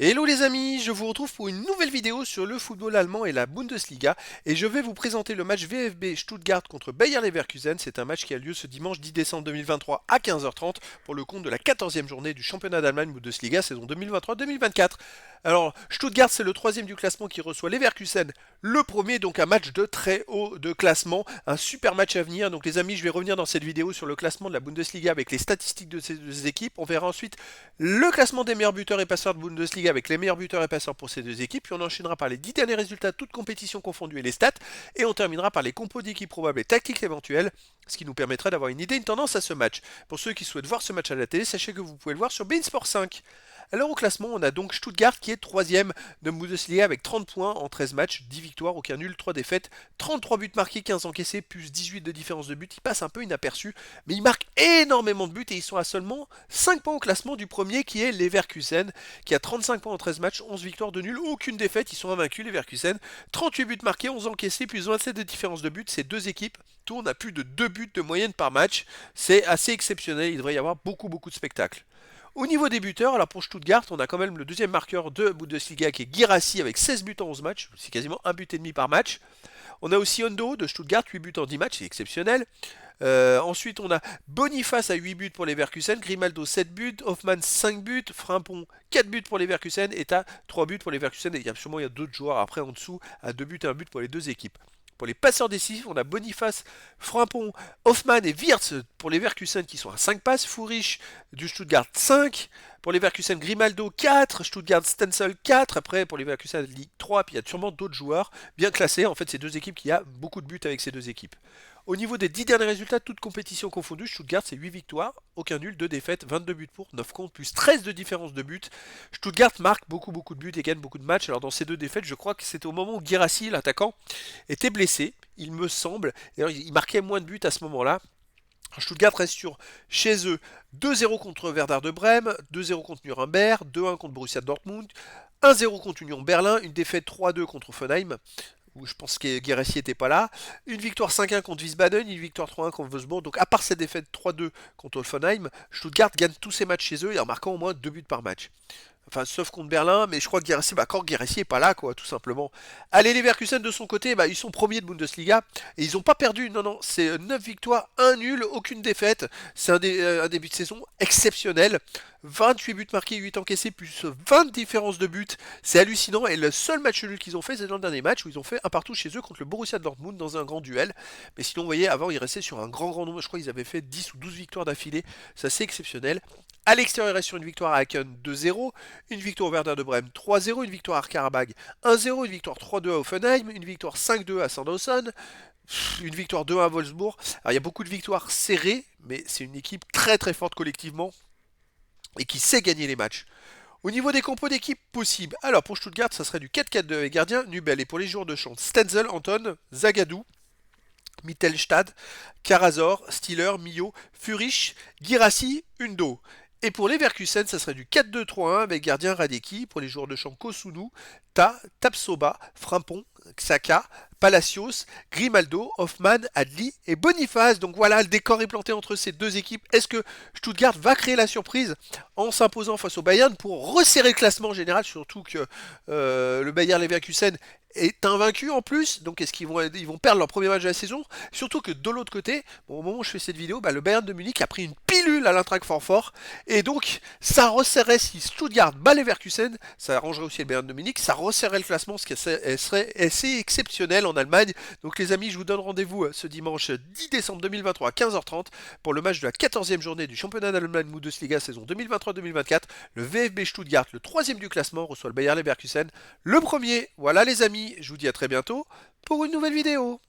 Hello les amis, je vous retrouve pour une nouvelle vidéo sur le football allemand et la Bundesliga et je vais vous présenter le match VfB Stuttgart contre Bayer Leverkusen. C'est un match qui a lieu ce dimanche 10 décembre 2023 à 15h30 pour le compte de la 14e journée du championnat d'Allemagne Bundesliga saison 2023-2024. Alors Stuttgart c'est le troisième du classement qui reçoit Leverkusen le premier, donc un match de très haut de classement, un super match à venir. Donc les amis, je vais revenir dans cette vidéo sur le classement de la Bundesliga avec les statistiques de ces deux équipes. On verra ensuite le classement des meilleurs buteurs et passeurs de Bundesliga avec les meilleurs buteurs et passeurs pour ces deux équipes. Puis on enchaînera par les 10 derniers résultats, toutes compétitions confondues et les stats. Et on terminera par les compos d'équipes probables et tactiques éventuelles, ce qui nous permettra d'avoir une idée, une tendance à ce match. Pour ceux qui souhaitent voir ce match à la télé, sachez que vous pouvez le voir sur beIN Sport 5. Alors au classement, on a donc Stuttgart qui est troisième de Bundesliga avec 30 points en 13 matchs, 10 victoires, aucun nul, 3 défaites, 33 buts marqués, 15 encaissés, plus 18 de différence de but. Il passe un peu inaperçu, mais il marque énormément de buts et ils sont à seulement 5 points au classement du premier qui est Leverkusen, qui a 35 points en 13 matchs, 11 victoires, de nul, aucune défaite. Ils sont invaincus, Leverkusen. 38 buts marqués, 11 encaissés, plus 27 de différence de but. Ces deux équipes tournent à plus de 2 buts de moyenne par match. C'est assez exceptionnel, il devrait y avoir beaucoup de spectacles. Au niveau des buteurs, alors pour Stuttgart, on a quand même le deuxième marqueur de Bundesliga qui est Guirassy avec 16 buts en 11 matchs, c'est quasiment un but et demi par match. On a aussi Hondo de Stuttgart, 8 buts en 10 matchs, c'est exceptionnel. Ensuite, on a Boniface à 8 buts pour les Leverkusen, Grimaldo 7 buts, Hoffmann 5 buts, Frimpong 4 buts pour les Leverkusen et t'as 3 buts pour les Leverkusen. Et il y a d'autres joueurs après en dessous à 2 buts et 1 but pour les deux équipes. Pour les passeurs décisifs, on a Boniface, Frimpong, Hoffmann et Wirtz pour les Leverkusen qui sont à 5 passes, Furich du Stuttgart 5, pour les Leverkusen Grimaldo 4, Stuttgart Stenzel 4, après pour les Leverkusen Ligue 3, puis il y a sûrement d'autres joueurs bien classés, en fait c'est deux équipes qui a beaucoup de buts avec ces deux équipes. Au niveau des 10 derniers résultats, toutes compétitions confondues, Stuttgart c'est 8 victoires, aucun nul, 2 défaites, 22 buts pour, 9 contre, plus 13 de différence de buts. Stuttgart marque beaucoup de buts et gagne beaucoup de matchs. Alors dans ces deux défaites, je crois que c'était au moment où Guirassy, l'attaquant, était blessé, il me semble. D'ailleurs, il marquait moins de buts à ce moment-là. Stuttgart reste sur chez eux 2-0 contre Werder de Brême, 2-0 contre Nuremberg, 2-1 contre Borussia Dortmund, 1-0 contre Union Berlin, une défaite 3-2 contre Offenheim, où je pense que Guirassy n'était pas là, une victoire 5-1 contre Wiesbaden, une victoire 3-1 contre Wolfsburg. Donc à part cette défaite 3-2 contre Offenheim, Stuttgart gagne tous ses matchs chez eux et en marquant au moins 2 buts par match. Enfin, sauf contre Berlin, mais je crois que Guirassy, quand Guirassy est pas là, quoi, tout simplement. Allez, les Leverkusen de son côté, ils sont premiers de Bundesliga et ils n'ont pas perdu. Non, c'est 9 victoires, 1 nul, aucune défaite. C'est un début de saison exceptionnel. 28 buts marqués, 8 encaissés, plus 20 différences de buts. C'est hallucinant. Et le seul match nul qu'ils ont fait, c'est dans le dernier match où ils ont fait un partout chez eux contre le Borussia Dortmund dans un grand duel. Mais sinon, vous voyez, avant, ils restaient sur un grand nombre. Je crois qu'ils avaient fait 10 ou 12 victoires d'affilée. C'est assez exceptionnel. À l'extérieur, il reste sur une victoire à Aachen 2-0, une victoire au Werder de Brême 3-0, une victoire à Karabag 1-0, une victoire 3-2 à Offenheim, une victoire 5-2 à Sandhausen, une victoire 2-1 à Wolfsburg. Alors il y a beaucoup de victoires serrées, mais c'est une équipe très forte collectivement et qui sait gagner les matchs. Au niveau des compos d'équipe possibles, alors pour Stuttgart, ça serait du 4-4-2 avec gardien Nubel et pour les joueurs de champ, Stenzel, Anton, Zagadou, Mittelstadt, Karazor, Stiller, Mio, Furich, Guirassy, Undo. Et pour les Leverkusen, ça serait du 4-2-3-1 avec gardien Radeki. Pour les joueurs de champ Kosunu, Ta, Tapsoba, Frimpong, Xhaka, Palacios, Grimaldo, Hoffmann, Adli et Boniface. Donc voilà, le décor est planté entre ces deux équipes. Est-ce que Stuttgart va créer la surprise en s'imposant face au Bayern pour resserrer le classement général, surtout que le Bayern Leverkusen est invaincu en plus, donc est-ce ils vont perdre leur premier match de la saison? Surtout que de l'autre côté, au moment où je fais cette vidéo, le Bayern de Munich a pris une pilule à l'Eintracht Francfort, et donc ça resserrait si Stuttgart bat Leverkusen, ça arrangerait aussi le Bayern de Munich, ça resserrait le classement, ce qui serait assez exceptionnel en Allemagne. Donc les amis, je vous donne rendez-vous ce dimanche 10 décembre 2023 à 15h30 pour le match de la 14e journée du championnat d'Allemagne Bundesliga saison 2023-2024. Le VfB Stuttgart, le troisième du classement, reçoit le Bayer Leverkusen, le premier. Voilà les amis, je vous dis à très bientôt pour une nouvelle vidéo.